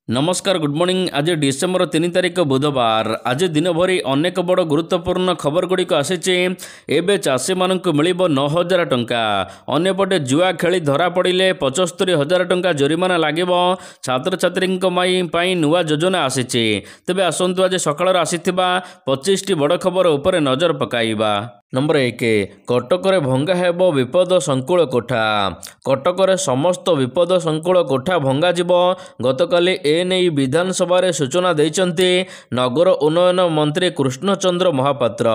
नमस्कार good morning. आज December 3 तारिख बुधवार। आज दिन भरी अनेक बड़ गुरुत्वपूर्ण खबर गुड़िक आसीचे। एबे चाषी मानक मिलिबो 9,000 टंका। अन्यपटे जुआ खेली धरा पड़िले 75,000 टंका जोरिमाना लागिबो। छात्र छात्रींक पाई नुआ योजना आसीचे। तेबे आसंतु आज सकाळ आसीथिबा 25 टी बड़ खबर उपरे नजर पकाइबा। नंबर 1 कटक भंगा हेब विपद संकुल कोठा। कटक समस्त विपद संकुल कोठा भंगा जीवो। गतकाली एने विधानसभा सूचना देइचंती नगर उन्नयन मंत्री कृष्णचंद्र महापात्र।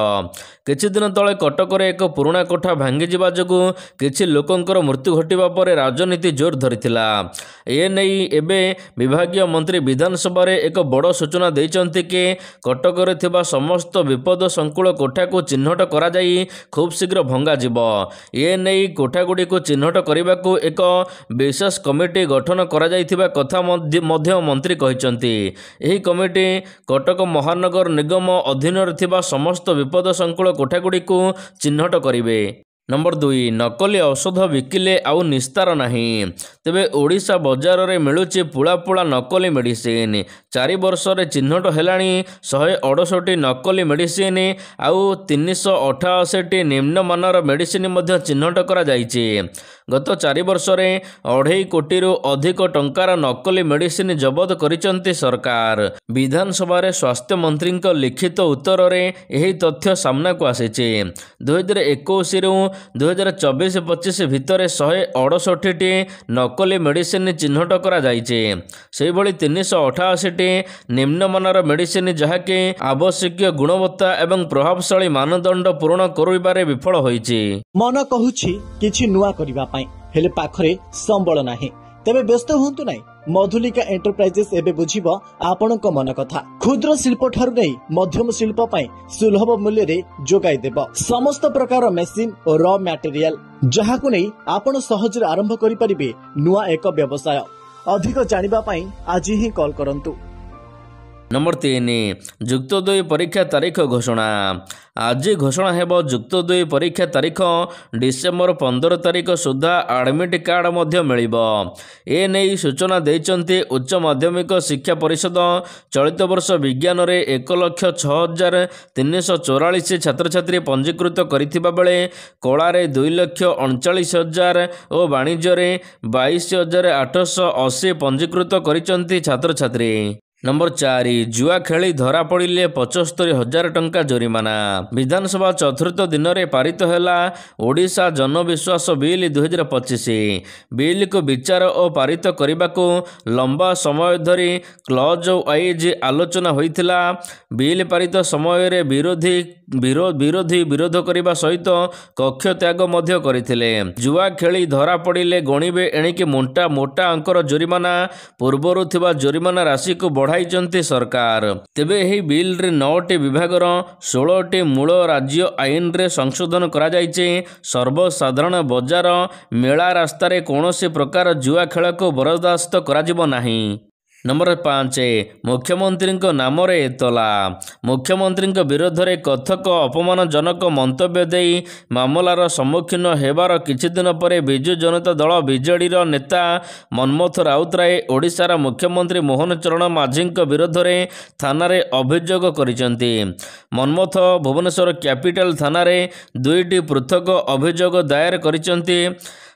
किछि दिन तले कटक एक पुराणा कोठा भांगी जिबा जोगु किछि लोकंकर मृत्यु घटिबा परे राजनीति जोर धरिथिला। एने एबे विभागीय मंत्री विधानसभा एक बड़ सूचना देइचंती कि कटक रे थिबा समस्त विपद संकुल कोठा को चिन्हट करा जाई खूब शीघ्र भंगा जीव। ए नहीं कोठागुड़ी को चिन्हट करने को एक विशेष कमिटी गठन करा जाइथिबा कथा मध्य मंत्री कहते। यही कमिटी कटक महानगर निगम अधीन थिबा समस्त विपद संकुल कोठागुड़ी को चिन्हट करिवे। नंबर 2 नकली औषध बिकिले आउ निस्तार नहीं। तेबे ओडिशा बजार रे मिलुची पुला पुला नकली मेडिसिन। 4 वर्ष रे चिन्हट हेलाणी 168 नकली मेडिसिन आउ 388 निम्न मानर मेडिसिन मध्य चिन्हट करा जाइछि। गत 4 वर्ष रे 2.5 कोटी रु अधिक टंकार नकली मेडिसिन जबत करिसंती सरकार। विधानसभा रे स्वास्थ्य मंत्री लिखित उत्तर रे यही तथ्य सामना को आसीछि। 2021 रु 2024-25 भितर 168 नकली मेडिसिन चिन्हट करा जाइछे। सेहि भली 388 निम्नमानर मेडिसिन जहाँकि आवश्यक गुणवत्ता एवं प्रभावशाली मानदंड पूर्ण करिबारे विफल होइछि। मन कहूछि किछि नुआ करिबा पई हेले पाखरे संबळ नाही। तेबे व्यस्त हुंतु नाही। मधुलिका एंटरप्राइजेस एबे बुझिबो आपनक मन कथा। क्षुद्र शिल्प ठारु नै मध्यम शिल्प पई सुलभ मूल्य रे जोगाई देबो समस्त प्रकार मेसिन और रॉ मटेरियल जहाकु नै आपण सहज आरंभ करि परिबे नुआ एक व्यवसाय। अधिक जानिबा पई आज ही कॉल करंतु। नंबर 3 जुक्त 2 परीक्षा तारीख घोषणा। आज घोषणा हेब जुक्त 2 परीक्षा तारीख डिसेम्बर 15 तारीख सुधा एडमिट कार्ड मध्य मिलिबो। ए नै सूचना देइचंती उच्च माध्यमिक शिक्षा परिषद। चलित वर्ष विज्ञान रे 1,06,344 छात्र छात्री पंजीकृत करिथिबा बेले कला रे 2,39,000 और वाणिज्य रे 22,880 पंजीकृत करिचंती छात्र छात्री। नंबर 4 जुआ खेली धरा पड़िले 75,000 टंका जोरिमाना। विधानसभा चतुर्थ दिन में पारित हैला ओडिशा जनविश्वास बिल 2025। बिल को विचार और पारित करने को लंबा समय धरी क्लॉज वाइज आलोचना होइथिला। बिल पारित समय रे विरोधी विरोध करने सहित कक्ष त्याग मध्य करथिले। जुआ खेली धरा पड़िले गणिबे एणिके मोटा अंकर जोरिमाना पूर्वरु थिबा जोरिमाना राशि को बढ़ाई सरकार। तेबे यही बिल रे 9टी विभागर 16टी मूल राज्य आईन रे संशोधन करा जाइछे। सर्वसाधारण बजार मेला रास्ता रे कौनसी प्रकार जुआ खेल को बरदास्त करा जिवो नाही। नंबर 5 मुख्यमंत्री नाम रे एतला। मुख्यमंत्री विरोध में कथक अपमानजनक मंतव्य दे मामलार सम्मुखीन हेबार किछि दिन पर विजु जनता दल बीजेडी नेता मनमोथ राउतराय ओडिशार मुख्यमंत्री मोहन चरण माझी विरोध में थाना रे अभियोग करिसेंती। मनमोथ भुवनेश्वर कैपिटल थाना रे 2टी पृथक अभियोग दायर करिसेंती।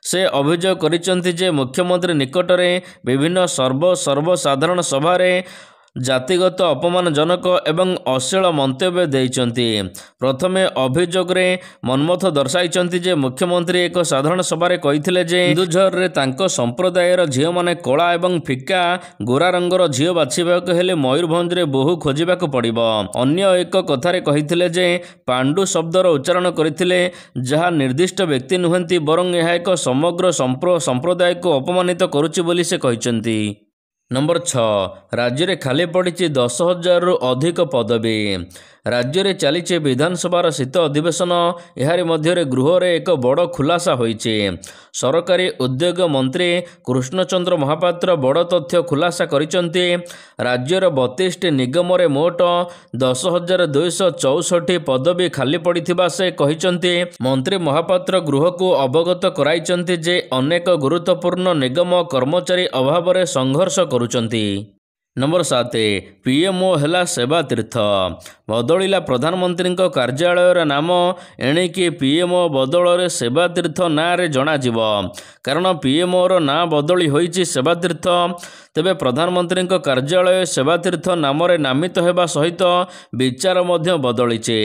से अभियोग करिसेंती जे मुख्यमंत्री निकटरे विभिन्न सर्वसाधारण सभा रे जातिगत अपमानजनक एवं अश्लील मंतव्य देइचंती। प्रथमे अभियोग रे मनमोथ दर्शाइचंती जे मुख्यमंत्री एक साधारण सभा रे कहिथिले जे हिंदुझर रे तांको संप्रदायर झियो माने कला एवं फिका गोरा रंगर झियो बाछिबाक हेले मयूरभंज रे बहु खोजिबाक पड़िबो। अन्य एक कथारे कहिथिले जे पांडु शब्दर उच्चारण करिथिले जहा निर्दिष्ट व्यक्ति नुहंती बरं ଏହା ଏକ समग्र संप्रदाय को अपमानित करुछि बोली से कहिचंती। नंबर 6 राज्य रे खाली पड़ी 10,000 रु अधिक पदवी। राज्य रे चलीचे विधानसभार शीत अधिवेशन। यार मध्य गृह रे एक बड़ खुलासा होइचे। सरकारी उद्योग मंत्री कृष्णचंद्र महापात्र बड़ तथ्य खुलासा करिसंती। राज्यर 32 निगम रे मोट 10,264 पदवी खाली पड़िथिबा से कहिसंती। मंत्री महापात्र गृह को अवगत कराइचंती जे अनेक गुरुत्वपूर्ण निगम कर्मचारी अभाव रे संघर्ष करुचंती। नंबर 7 पीएमओ ହେଲା ସେବା ତୀର୍ଥ। ବଦଳିଲା ପ୍ରଧାନମନ୍ତ୍ରୀଙ୍କ କାର୍ଯ୍ୟାଳୟର ନାମ, ଏଣିକି ପିଏମ୍ଓ ବଦଳରେ ସେବା ତୀର୍ଥ ନାଁରେ ଜଣାଯିବ। କାରଣ ପିଏମ୍ଓର ନାଁ ବଦଳି ହୋଇଛି ସେବା ତୀର୍ଥ। ତେବେ ପ୍ରଧାନମନ୍ତ୍ରୀଙ୍କ କାର୍ଯ୍ୟାଳୟ ସେବା ତୀର୍ଥ ନାମରେ ନାମିତ ହେବା ସହିତ ବିଚାର ମଧ୍ୟ ବଦଳିଛି।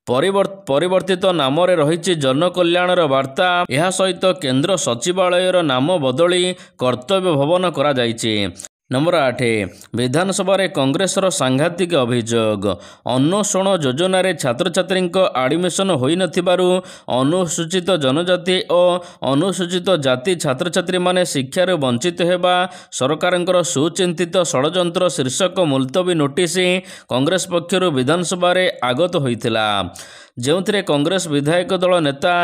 ପରିବର୍ତ୍ତିତ ନାମରେ ରହିଛି ଜନକଲ୍ୟାଣର ବାର୍ତ୍ତା। ଏହା ସହିତ କେନ୍ଦ୍ର ସଚିବାଳୟର ନାମ ବଦଳି କର୍ତ୍ତବ୍ୟ ଭବନ କରାଯାଇଛି। नंबर 8 विधानसभा कांग्रेसर सांघातिक अभियोग। अन्वेषण योजन छात्र छात्री आडमिशन होई नथिबारु अनुसूचित जनजाति और अनुसूचित जाति छात्र छात्री माने शिक्षार वंचित हेबा सरकारंकर सुचिंतित षड्यंत्र शीर्षक मुलतवी नोटिस कांग्रेस पक्षर विधानसभा आगत होइथिला। ଯେଉଁଥିରେ କଂଗ୍ରେସ ବିଧାୟକ ଦଳ ନେତା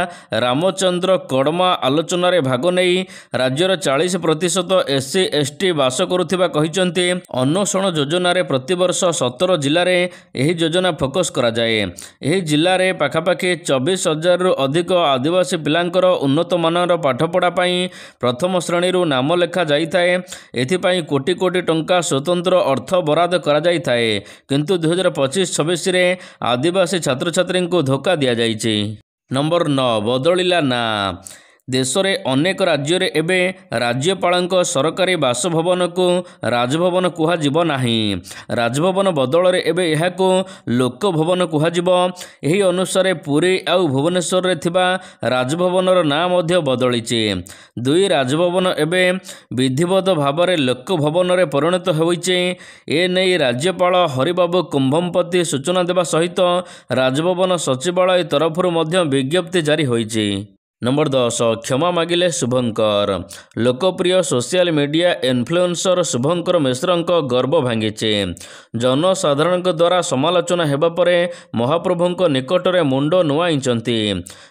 ରାମଚନ୍ଦ୍ର କଡ଼ମା ଆଲୋଚନାରେ ଭାଗ ନେଇ ରାଜ୍ୟର 40% SC ST ବାସ କରୁଥିବା କହିଛନ୍ତି। ଅନ୍ୱେଷଣ ଯୋଜନାରେ ପ୍ରତିବର୍ଷ 17 ଜିଲ୍ଲାରେ ଏହି ଯୋଜନା ଫୋକସ୍ କରାଯାଏ। ଏହି ଜିଲ୍ଲାରେ ପାଖାପାଖି 24,000ରୁ ଅଧିକ ଆଦିବାସୀ ପିଲାଙ୍କର ଉନ୍ନତମାନର ପାଠପଢ଼ା ପାଇଁ ପ୍ରଥମ ଶ୍ରେଣୀରୁ ନାମ ଲେଖା ଯାଇଥାଏ। ଏଥିପାଇଁ କୋଟି କୋଟି ଟଙ୍କା ସ୍ୱତନ୍ତ୍ର ଅର୍ଥ ବରାଦ କରାଯାଇଥାଏ। କିନ୍ତୁ 2025-26ରେ ଆଦିବାସୀ ଛାତ୍ରଛାତ୍ରୀଙ୍କୁ ଧୋକା ଦିଆଯାଇଛି। नंबर 9 बदलिला ना। देश रे अनेक राज्य रे एबे राज्यपालଙ୍କ सरकारी बासभवन को राजभवन कुहाजिब नाही। राजभवन बदल रे एबे एहाको लोकभवन कुहाजिब। एही अनुसार पुरी आउ भुवनेश्वर रे थिबा राजभवनर नाम मध्य बदलिछि। दुई राजभवन एबे विधिवत भाव रे लोकभवन रे परिणत होइछि। ए नै राज्यपाल हरिबाबू कुंभमपति सूचना देवा सहित राजभवन सचिवालय तरफरु मध्य विज्ञप्ति जारी होइछि। नंबर 10 क्षमा मागिले शुभंकर। लोकप्रिय सोशल मीडिया इन्फ्लुएंसर शुभंकर मिश्रଙ୍କ गर्व भांगिছে। जनसाधारण द्वारा समालोचना हेबा परे महाप्रभुଙ୍କ निकटरे मुंड नुआइंचंती।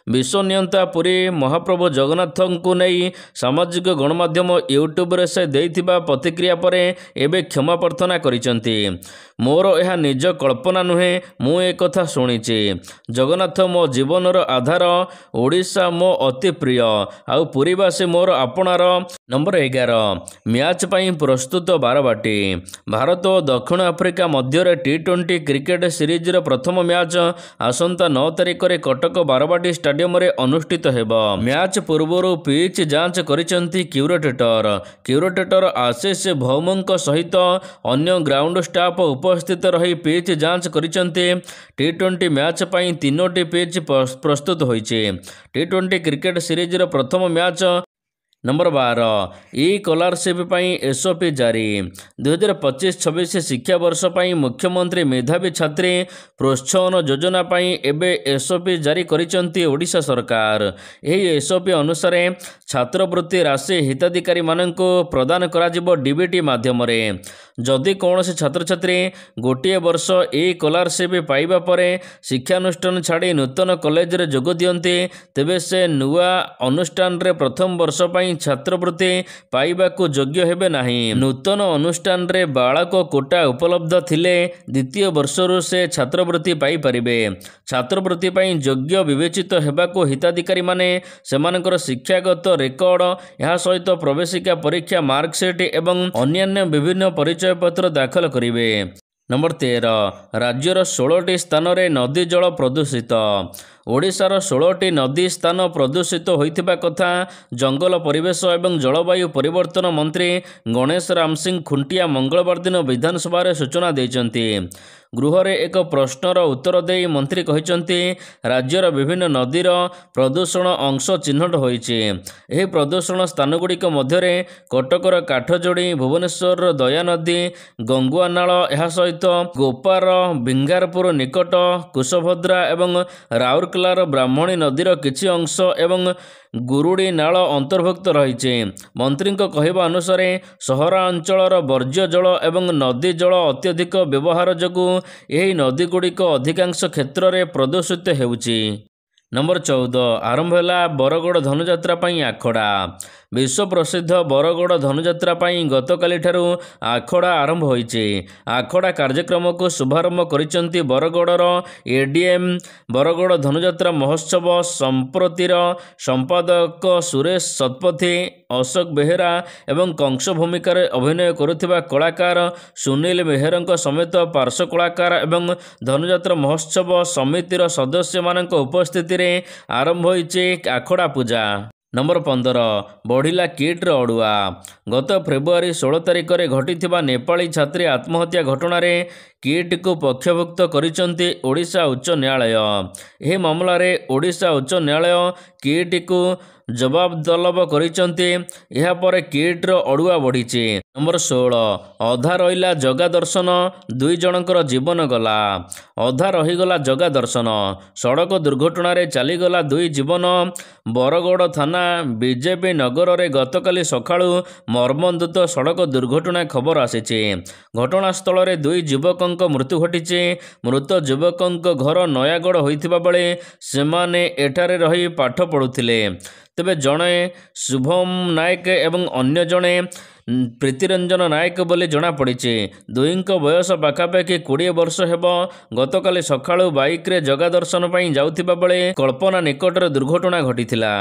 विश्वनियंता पुरी महाप्रभु जगन्नाथଙ୍କୁ ନେଇ सामाजिक गणमाध्यम यूट्यूब रे से देइथिबा प्रतिक्रिया परे एबे क्षमा प्रार्थना करिसंती। मोर एहा निज कल्पना नुहे, मु ए कथा सुनिछि। जगन्नाथ मो जीवनर आधार, ओडिशा मो अति प्रिय, आउ पुरीवासी मोर आपणार। नंबर 11 मैच पई प्रस्तुत बारबाटी। भारत और दक्षिण आफ्रिका मध्य T20 क्रिकेट सीरीज रो प्रथम मैच आसंता 9 तारिख रे कटक बारबाटी स्टेडियम रे अनुष्ठित हेबो। मैच पूर्व पिच जांच करिसंती क्यूरेटर आशीष भौमଙ୍କ सहित अन्य ग्राउंड स्टाफ उपस्थित रही पिच जांच करिसंती। T20 मैच पई 3टी पिच प्रस्तुत होइछि। T20 क्रिकेट सीरीज रो प्रथम मैच। नंबर 12 स्कॉलरशिप पई एसओपी जारी। 2025-26 शिक्षा वर्ष पई मुख्यमंत्री मेधावी छात्री प्रोत्साहन योजना पई एबे एसओपी जारी करिसंती ओडिशा सरकार। एही एसओपी अनुसार छात्रवृत्ति राशि हिताधिकारी माननको प्रदान कराजिबो डीबीटी माध्यम रे। जदि कौनसी छात्र छात्री गोटे वर्ष स्कॉलरशिप पाइबा परे शिक्षानुष्ठान छाड़ी नूतन कॉलेज रे जोग दियंती, तेबे से नुआ अनुष्ठान रे प्रथम वर्ष पई छात्रवृत्ति पाइबाकू योग्य हेबे नाही। नूतन अनुष्ठान रे बालक कोटा उपलब्ध थिले द्वितीय वर्षरु से छात्रवृत्ति पाई परिबे। छात्रवृत्ति पई योग्य विवेचित हेबाकू हिताधिकारी माने सेमानकर शिक्षागत रेकर्ड, यह सहित प्रवेशिका परीक्षा मार्कशीट एवं अन्यान्य विभिन्न परिचय पत्र दाखल करिवे। नंबर 13 राज्यर 16टी स्थान रे नदी जल प्रदूषित। ओडिशार 16टी नदी स्थान प्रदूषित होइथिबा कथा जंगल परिवेश एवं जलवायु परिवर्तन मंत्री गणेश राम सिंह खुंटिया मंगलवार दिन विधानसभा रे सूचना दैचंती। गृह रे एक प्रश्नर उत्तर दे मंत्री कहिचंती राज्यर विभिन्न नदीर प्रदूषण अंश चिन्हट होइछि। एही प्रदूषण स्थान गुड़िक मध्यरे कटकर काठजोड़ी, भुवनेश्वर दया नदी, गंगुआ नाल, यह सहित गोपार बिंगारपुर निकट कुशभद्रा एवं राउरकेलार ब्राह्मणी नदीर किछि अंश एवं गुरुड़ी नाल अंतर्भुक्त रही। मंत्री कहवा अनुसार सहरांचलर वर्ज्य जल एवं नदी जल अत्यधिक व्यवहार जोगु यही नदी गुड़िक अधिकांश क्षेत्र में प्रदूषित हेउछि। नंबर 14 आरंभ है बरगड़ धनुजात्रा पई आखड़ा। विश्व प्रसिद्ध बरगड़ धनुजात्रा पई गतकाली ठारू आखड़ा आरंभ होइछि। आखड़ा कार्यक्रम को शुभारंभ करिसंती बरगड़र एडीएम। बरगड़ धनुजात्रा महोत्सव संप्रतिर संपादक सुरेश शतपथी ଅଶୋକ ବେହେରା ଏବଂ କଂସ ଭୂମିକାରେ ଅଭିନୟ କରୁଥିବା କଳାକାର ସୁନୀଲ ମେହେରଙ୍କ ସମେତ ପାର୍ଶ୍ୱ କଳାକାର ଏବଂ ଧନୁଯାତ୍ରା ମହୋତ୍ସବ ସମିତିର ସଦସ୍ୟମାନଙ୍କ ଉପସ୍ଥିତିରେ ଆରମ୍ଭ ହୋଇଛି ଆଖଡ଼ା ପୂଜା। ନମ୍ବର 15 ବଢ଼ିଲା କିଟ୍ର ଅଡ଼ୁଆ। ଗତ ଫେବୃଆରୀ 16 ତାରିଖରେ ଘଟିଥିବା ନେପାଳୀ ଛାତ୍ରୀ ଆତ୍ମହତ୍ୟା ଘଟଣାରେ କିଟ୍କୁ ପକ୍ଷଭୁକ୍ତ କରିଛନ୍ତି ଓଡ଼ିଶା ଉଚ୍ଚ ନ୍ୟାୟାଳୟ। ଏହି ମାମଲାରେ ଓଡ଼ିଶା ଉଚ୍ଚ ନ୍ୟାୟାଳୟ କିଟ୍କୁ ଜବାବ ତଲବ କରିଛନ୍ତି। ଏହାପରେ କିଟ୍ର ଅଡ଼ୁଆ ବଢ଼ିଛି। ନମ୍ବର 16 ଅଧା ରହିଲା ଜଗା ଦର୍ଶନ, 2 ଜଣଙ୍କର ଜୀବନ ଗଲା। ଅଧା ରହିଗଲା ଜଗା ଦର୍ଶନ, ସଡ଼କ ଦୁର୍ଘଟଣାରେ ଚାଲିଗଲା 2 ଜୀବନ। ବରଗଡ଼ ଥାନା ବିଜେପି ନଗରରେ ଗତକାଲି ସକାଳୁ ମର୍ମନ୍ତୁଦ ସଡ଼କ ଦୁର୍ଘଟଣା ଖବର ଆସିଛି। ଘଟଣାସ୍ଥଳରେ 2 ଯୁବକଙ୍କ ମୃତ୍ୟୁ ଘଟିଛି। ମୃତ ଯୁବକଙ୍କ ଘର ନୟାଗଡ଼ ହୋଇଥିବା ବେଳେ ସେମାନେ ଏଠାରେ ରହି ପାଠ ପଢ଼ୁଥିଲେ। ତେବେ ଜଣେ ଶୁଭମ ନାୟକ ଏବଂ ଅନ୍ୟ ଜଣେ ପ୍ରୀତିରଞ୍ଜନ ନାୟକ ବୋଲି ଜଣାପଡ଼ିଛି। ଦୁହିଁଙ୍କ ବୟସ ପାଖାପାଖି 20 ବର୍ଷ ହେବ। ଗତକାଲି ସକାଳୁ ବାଇକ୍ରେ ଜଗା ଦର୍ଶନ ପାଇଁ ଯାଉଥିବା ବେଳେ କଳ୍ପନା ନିକଟରେ ଦୁର୍ଘଟଣା ଘଟିଥିଲା।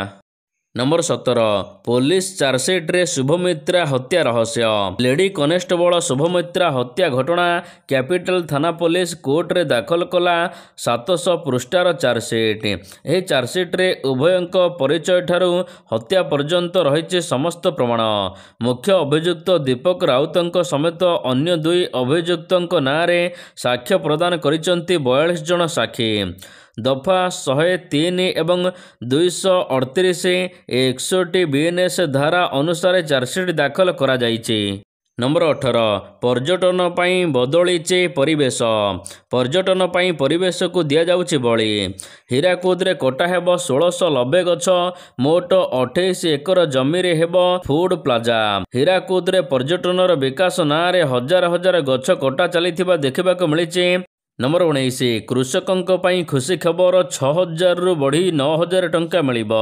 ନମ୍ବର 17 ପୋଲିସ ଚାର୍ଜସିଟ୍ରେ ଶୁଭମିତ୍ରା ହତ୍ୟା ରହସ୍ୟ। ଲେଡି କନେଷ୍ଟବଳ ଶୁଭମିତ୍ରା ହତ୍ୟା ଘଟଣା କ୍ୟାପିଟାଲ ଥାନା ପୋଲିସ କୋର୍ଟରେ ଦାଖଲ କଲା 700 ପୃଷ୍ଠାର ଚାର୍ଜସିଟ୍। ଏହି ଚାର୍ଜସିଟ୍ରେ ଉଭୟଙ୍କ ପରିଚୟଠାରୁ ହତ୍ୟା ପର୍ଯ୍ୟନ୍ତ ରହିଛି ସମସ୍ତ ପ୍ରମାଣ। ମୁଖ୍ୟ ଅଭିଯୁକ୍ତ ଦୀପକ ରାଉତଙ୍କ ସମେତ ଅନ୍ୟ 2 ଅଭିଯୁକ୍ତଙ୍କ ନାଁରେ ସାକ୍ଷ୍ୟ ପ୍ରଦାନ କରିଛନ୍ତି 42 ଜଣ ସାକ୍ଷୀ। ଦଫା 103 ଏବଂ 238 61 BNS ଧାରା ଅନୁସାରେ ଚାର୍ଜସିଟ୍ ଦାଖଲ କରାଯାଇଛି। ନମ୍ବର 18 ପର୍ଯ୍ୟଟନ ପାଇଁ ବଦଳିଛି ପରିବେଶ। ପର୍ଯ୍ୟଟନ ପାଇଁ ପରିବେଶକୁ ଦିଆଯାଉଛି ବଳି। ହୀରାକୁଦରେ କଟା ହେବ 1690 ଗଛ। ମୋଟ 28 ଏକର ଜମିରେ ହେବ ଫୁଡ୍ ପ୍ଲାଜା। ହୀରାକୁଦରେ ପର୍ଯ୍ୟଟନର ବିକାଶ ନାଁରେ ହଜାର ହଜାର ଗଛ କଟା ଚାଲିଥିବା ଦେଖିବାକୁ ମିଳିଛି। ନମ୍ବର 19 କୃଷକଙ୍କ ପାଇଁ ଖୁସି ଖବର, 6000ରୁ ବଢ଼ି 9000 ଟଙ୍କା ମିଳିବ।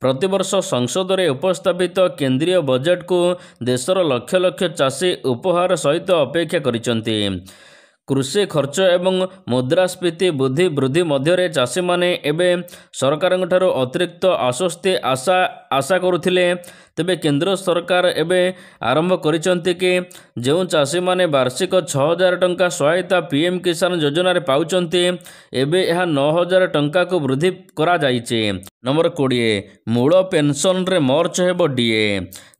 ପ୍ରତିବର୍ଷ ସଂସଦରେ ଉପସ୍ଥାପିତ କେନ୍ଦ୍ରୀୟ ବଜେଟକୁ ଦେଶର ଲକ୍ଷ ଲକ୍ଷ ଚାଷୀ ଉପହାର ସହିତ ଅପେକ୍ଷା କରିଛନ୍ତି। କୃଷି ଖର୍ଚ୍ଚ ଏବଂ ମୁଦ୍ରାସ୍ଫୀତି ବୃଦ୍ଧି ମଧ୍ୟରେ ଚାଷୀମାନେ ଏବେ ସରକାରଙ୍କଠାରୁ ଅତିରିକ୍ତ ଆଶ୍ୱସ୍ତି ଆଶା କରୁଥିଲେ। ତେବେ କେନ୍ଦ୍ର ସରକାର ଏବେ ଆରମ୍ଭ କରିଛନ୍ତି କି ଯେଉଁ ଚାଷୀମାନେ ବାର୍ଷିକ 6000 ଟଙ୍କା ସହାୟତା PM କିଷାନ ଯୋଜନାରେ ପାଉଛନ୍ତି, ଏବେ ଏହା 9000 ଟଙ୍କାକୁ ବୃଦ୍ଧି କରାଯାଇଛି। ନମ୍ବର 20 ମୂଳ ପେନ୍ସନରେ ମର୍ଚ୍ଚ ହେବ DA।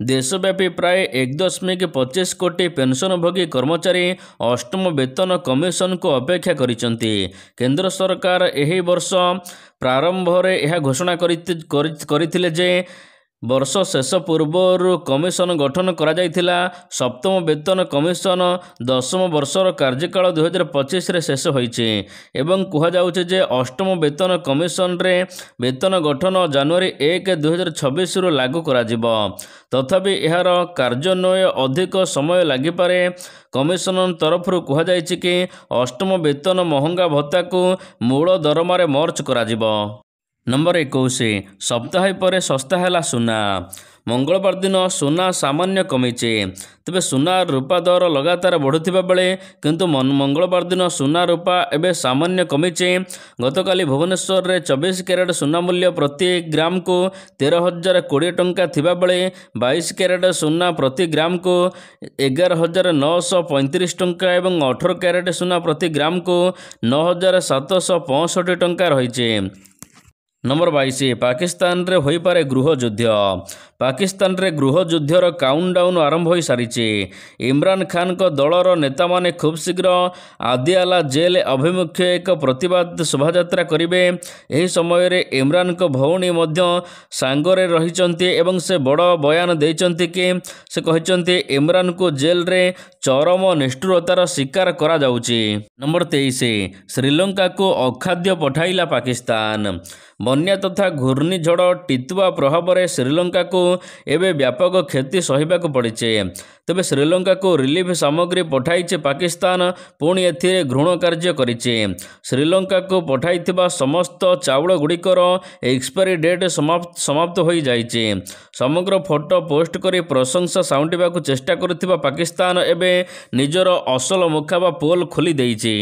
ଦେଶବ୍ୟାପୀ ପ୍ରାୟ 1.25 କୋଟି ପେନ୍ସନଭୋଗୀ କର୍ମଚାରୀ ଅଷ୍ଟମ ବେତନ କମିଶନକୁ ଅପେକ୍ଷା କରିଛନ୍ତି। କେନ୍ଦ୍ର ସରକାର ଏହି ବର୍ଷ ପ୍ରାରମ୍ଭରେ ଏହା ଘୋଷଣା କରିଥିଲେ ଯେ ବର୍ଷ ଶେଷ ପୂର୍ବରୁ କମିଶନ ଗଠନ କରାଯାଇଥିଲା। ସପ୍ତମ ବେତନ କମିଶନ 10ମ ବର୍ଷର କାର୍ଯ୍ୟକାଳ 2025ରେ ଶେଷ ହୋଇଛି ଏବଂ କୁହାଯାଉଛି ଯେ ଅଷ୍ଟମ ବେତନ କମିଶନରେ ବେତନ ଗଠନ ଜାନୁଆରୀ 1, 2026ରୁ ଲାଗୁ କରାଯିବ। ତଥାପି ଏହାର କାର୍ଯ୍ୟାନ୍ୱୟନ ଅଧିକ ସମୟ ଲାଗିପାରେ। କମିଶନ ତରଫରୁ କୁହାଯାଇଛି କି ଅଷ୍ଟମ ବେତନ ମହଙ୍ଗା ଭତ୍ତାକୁ ମୂଳ ଦରମାରେ ମର୍ଚ୍ଚ କରାଯିବ। ନମ୍ବର 21 ସପ୍ତାହେ ପରେ ଶସ୍ତା ହେଲା ସୁନା। ମଙ୍ଗଳବାର ଦିନ ସୁନା ସାମାନ୍ୟ କମିଛି। ତେବେ ସୁନା ରୂପା ଦର ଲଗାତାର ବଢ଼ୁଥିବା ବେଳେ କିନ୍ତୁ ମଙ୍ଗଳବାର ଦିନ ସୁନା ରୂପା ଏବେ ସାମାନ୍ୟ କମିଛି। ଗତକାଲି ଭୁବନେଶ୍ୱରରେ 24 କ୍ୟାରେଟ ସୁନା ମୂଲ୍ୟ ପ୍ରତି ଗ୍ରାମକୁ 13,020 ଟଙ୍କା ଥିବାବେଳେ 22 କ୍ୟାରେଟ ସୁନା ପ୍ରତି ଗ୍ରାମକୁ 11,935 ଟଙ୍କା ଏବଂ 18 କ୍ୟାରେଟ ସୁନା ପ୍ରତି ଗ୍ରାମକୁ 9,765 ଟଙ୍କା ରହିଛି। ନମ୍ବର 22 ପାକିସ୍ତାନରେ ହୋଇପାରେ ଗୃହ ଯୁଦ୍ଧ। ପାକିସ୍ତାନରେ ଗୃହ ଯୁଦ୍ଧର କାଉଣ୍ଟଡାଉନ୍ ଆରମ୍ଭ ହୋଇସାରିଛି। ଇମ୍ରାନ ଖାନଙ୍କ ଦଳର ନେତାମାନେ ଖୁବ୍ ଶୀଘ୍ର ଆଦିଆଲା ଜେଲ୍ ଅଭିମୁଖେ ଏକ ପ୍ରତିବାଦ ଶୋଭାଯାତ୍ରା କରିବେ। ଏହି ସମୟରେ ଇମ୍ରାନଙ୍କ ଭଉଣୀ ମଧ୍ୟ ସାଙ୍ଗରେ ରହିଛନ୍ତି ଏବଂ ସେ ବଡ଼ ବୟାନ ଦେଇଛନ୍ତି କି ସେ କହିଛନ୍ତି ଇମ୍ରାନଙ୍କୁ ଜେଲ୍ରେ ଚରମ ନିଷ୍ଠୁରତାର ଶିକାର କରାଯାଉଛି। ନମ୍ବର 23 ଶ୍ରୀଲଙ୍କାକୁ ଅଖାଦ୍ୟ ପଠାଇଲା ପାକିସ୍ତାନ। ବନ୍ୟା ତଥା ଘୂର୍ଣ୍ଣିଝଡ଼ ଟିତୁଆ ପ୍ରଭାବରେ ଶ୍ରୀଲଙ୍କାକୁ ଏବେ ବ୍ୟାପକ କ୍ଷତି ସହିବାକୁ ପଡ଼ିଛି। ତେବେ ଶ୍ରୀଲଙ୍କାକୁ ରିଲିଫ ସାମଗ୍ରୀ ପଠାଇଛି ପାକିସ୍ତାନ, ପୁଣି ଏଥିରେ ଘୃଣ କାର୍ଯ୍ୟ କରିଛି। ଶ୍ରୀଲଙ୍କାକୁ ପଠାଇଥିବା ସମସ୍ତ ଚାଉଳଗୁଡ଼ିକର ଏକ୍ସପାୟରି ଡେଟ୍ ସମାପ୍ତ ହୋଇଯାଇଛି। ସମଗ୍ର ଫଟୋ ପୋଷ୍ଟ କରି ପ୍ରଶଂସା ସାଉଣ୍ଟିବାକୁ ଚେଷ୍ଟା କରୁଥିବା ପାକିସ୍ତାନ ଏବେ ନିଜର ଅସଲ ମୁଖା ବା ପୋଲ୍ ଖୋଲି ଦେଇଛି।